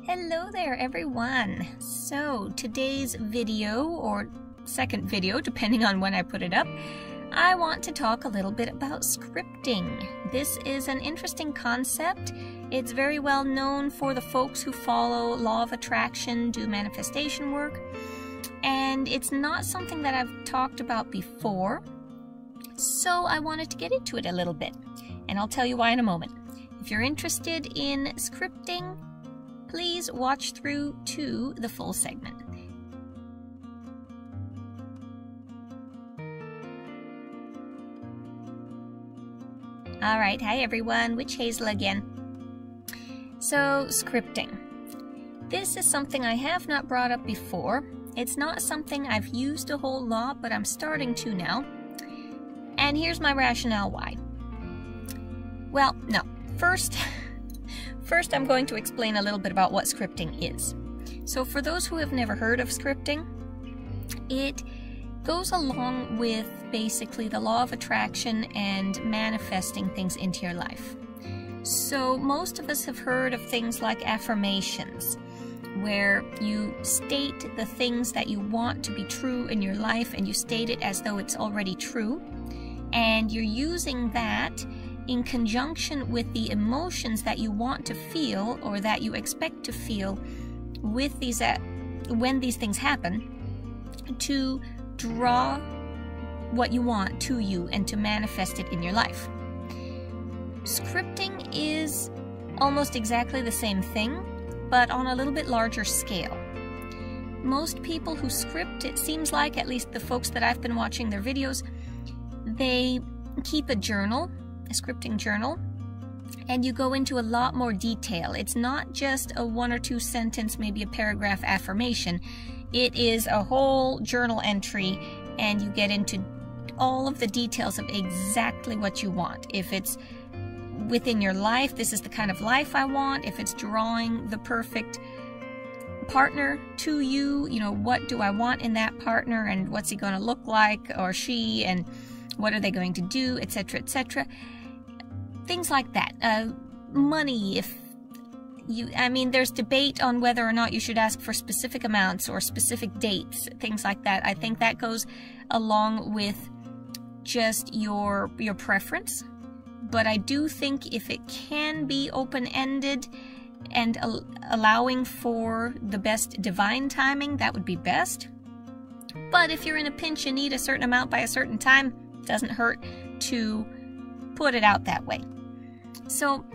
Hello there everyone! So today's video, or second video depending on when I put it up, I want to talk a little bit about scripting. This is an interesting concept. It's very well known for the folks who follow law of attraction, do manifestation work, and it's not something that I've talked about before, so I wanted to get into it a little bit, and I'll tell you why in a moment. If you're interested in scripting, please watch through to the full segment. Alright, hi everyone, Witch Hazel again. So, scripting. This is something I have not brought up before. It's not something I've used a whole lot, but I'm starting to now. And here's my rationale why. Well, no. First, I'm going to explain a little bit about what scripting is. So for those who have never heard of scripting, it goes along with basically the law of attraction and manifesting things into your life. So most of us have heard of things like affirmations, where you state the things that you want to be true in your life and you state it as though it's already true, and you're using that in conjunction with the emotions that you want to feel or that you expect to feel with these when these things happen, to draw what you want to you and to manifest it in your life. Scripting is almost exactly the same thing, but on a little bit larger scale. Most people who script, it seems like, at least the folks that I've been watching their videos, they keep a journal, a scripting journal, and you go into a lot more detail. It's not just a 1 or 2 sentence, maybe a paragraph affirmation. It is a whole journal entry, and you get into all of the details of exactly what you want. If it's within your life, this is the kind of life I want. If it's drawing the perfect partner to you, you know, what do I want in that partner, and what's he going to look like, or she, and what are they going to do, etc., etc. Things like that. Money, there's debate on whether or not you should ask for specific amounts or specific dates, things like that. I think that goes along with just your preference. But I do think if it can be open-ended and allowing for the best divine timing, that would be best. But if you're in a pinch and need a certain amount by a certain time, it doesn't hurt to put it out that way. So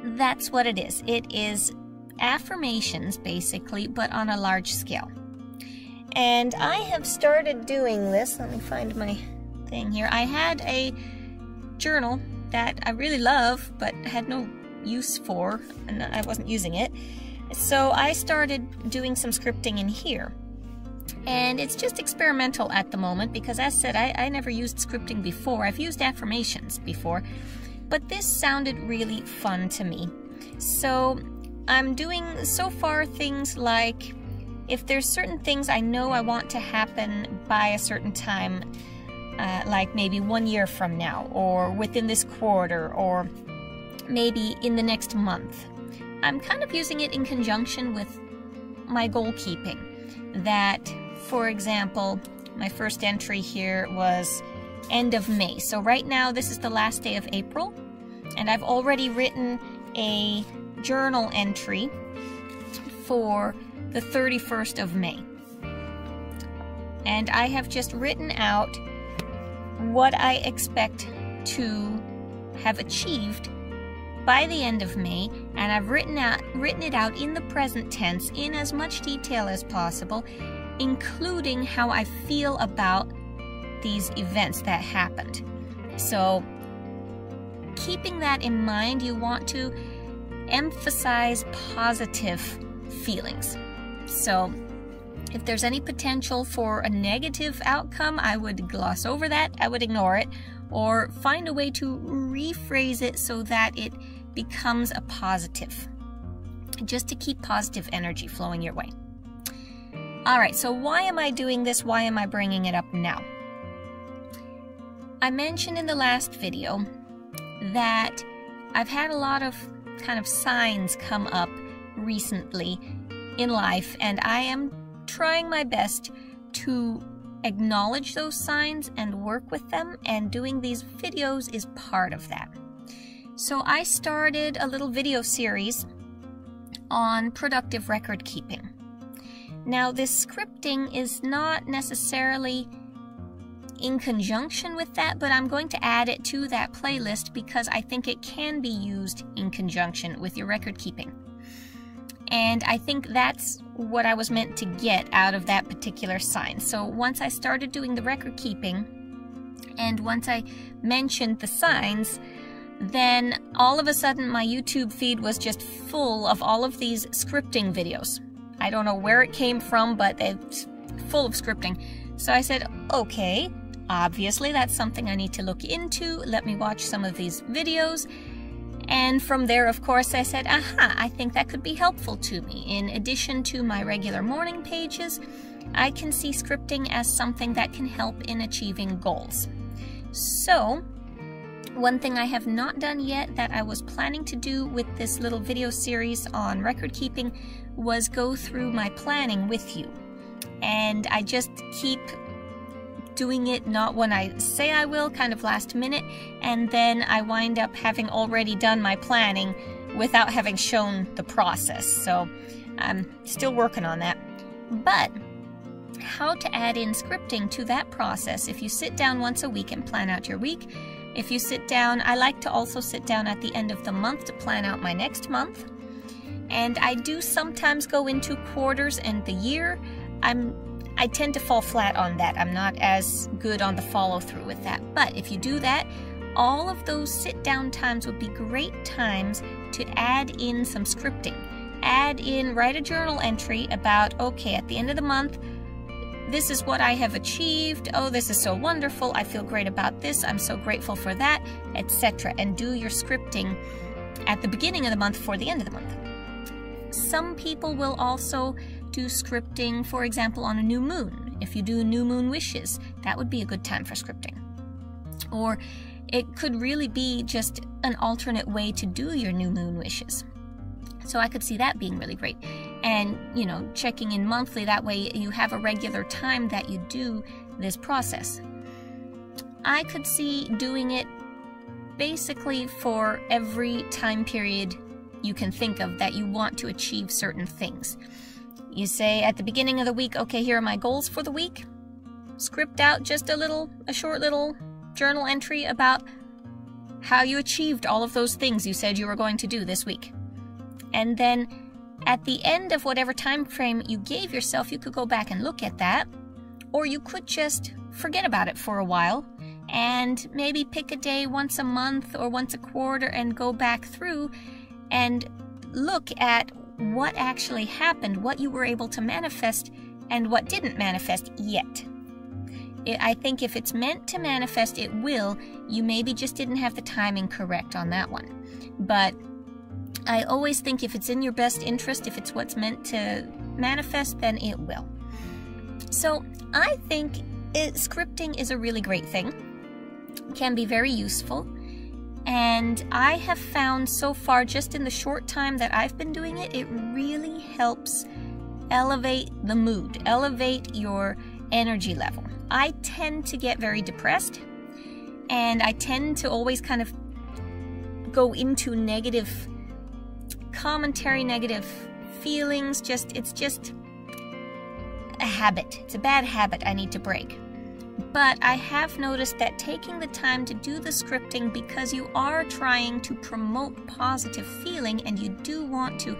that's what it is. It is affirmations, basically, but on a large scale. And I have started doing this. Let me find my thing here. I had a journal that I really love, but had no use for, and I wasn't using it. So I started doing some scripting in here. And it's just experimental at the moment because, as said, I never used scripting before. I've used affirmations before, but this sounded really fun to me. So I'm doing so far things like, if there's certain things I know I want to happen by a certain time, like maybe 1 year from now, or within this quarter, or maybe in the next month, I'm kind of using it in conjunction with my goal keeping. That, for example, my first entry here was end of May. So right now this is the last day of April, and I've already written a journal entry for the 31st of May. And I have just written out what I expect to have achieved by the end of May, and I've written it out in the present tense in as much detail as possible, including how I feel about these events that happened. So keeping that in mind, you want to emphasize positive feelings. So if there's any potential for a negative outcome, I would gloss over that, I would ignore it, or find a way to rephrase it so that it becomes a positive, just to keep positive energy flowing your way. Alright, so why am I doing this? Why am I bringing it up now? I mentioned in the last video that I've had a lot of kind of signs come up recently in life, and I am trying my best to acknowledge those signs and work with them, and doing these videos is part of that. So I started a little video series on productive record keeping. Now, this scripting is not necessarily in conjunction with that, but I'm going to add it to that playlist because I think it can be used in conjunction with your record keeping. And I think that's what I was meant to get out of that particular sign. So once I started doing the record keeping, and once I mentioned the signs, then all of a sudden my YouTube feed was just full of all of these scripting videos. I don't know where it came from, but it's full of scripting. So I said, okay, obviously that's something I need to look into. Let me watch some of these videos. And from there, of course, I said, aha, I think that could be helpful to me. In addition to my regular morning pages, I can see scripting as something that can help in achieving goals. So, one thing I have not done yet that I was planning to do with this little video series on record keeping was go through my planning with you. And I just keep doing it not when I say I will, kind of last minute, and then I wind up having already done my planning without having shown the process. So I'm still working on that. But how to add in scripting to that process: if you sit down once a week and plan out your week, if you sit down, I like to also sit down at the end of the month to plan out my next month. And I do sometimes go into quarters and the year. I tend to fall flat on that. I'm not as good on the follow through with that. But if you do that, all of those sit down times would be great times to add in some scripting. Write a journal entry about, okay, at the end of the month, this is what I have achieved. Oh, this is so wonderful. I feel great about this. I'm so grateful for that, etc. And do your scripting at the beginning of the month for the end of the month. Some people will also do scripting, for example, on a new moon. If you do new moon wishes, that would be a good time for scripting. Or it could really be just an alternate way to do your new moon wishes. So I could see that being really great. And, you know, checking in monthly, that way you have a regular time that you do this process. I could see doing it basically for every time period you can think of that you want to achieve certain things. You say at the beginning of the week, okay, here are my goals for the week. Script out just a short little journal entry about how you achieved all of those things you said you were going to do this week. And then at the end of whatever time frame you gave yourself, you could go back and look at that, or you could just forget about it for a while and maybe pick a day once a month or once a quarter and go back through and look at what actually happened, what you were able to manifest, and what didn't manifest yet. I think if it's meant to manifest, it will. You maybe just didn't have the timing correct on that one. But I always think if it's in your best interest, if it's what's meant to manifest, then it will. So I think scripting is a really great thing. It can be very useful. And I have found so far, just in the short time that I've been doing it, it really helps elevate the mood, elevate your energy level. I tend to get very depressed, and I tend to always kind of go into negative commentary, negative feelings. It's just a habit. It's a bad habit I need to break. But I have noticed that taking the time to do the scripting, because you are trying to promote positive feeling and you do want to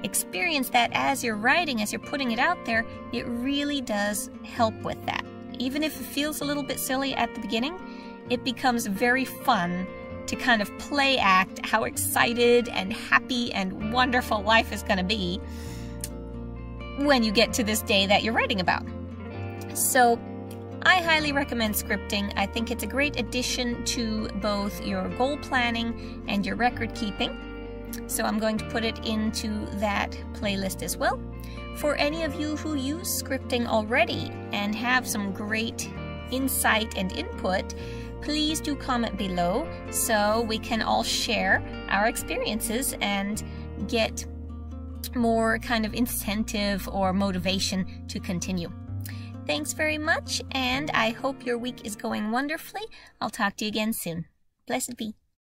experience that as you're writing, as you're putting it out there, it really does help with that. Even if it feels a little bit silly at the beginning, it becomes very fun to kind of play act how excited and happy and wonderful life is going to be when you get to this day that you're writing about. So I highly recommend scripting. I think it's a great addition to both your goal planning and your record keeping. So I'm going to put it into that playlist as well. For any of you who use scripting already and have some great insight and input, please do comment below so we can all share our experiences and get more kind of incentive or motivation to continue. Thanks very much, and I hope your week is going wonderfully. I'll talk to you again soon. Blessed be.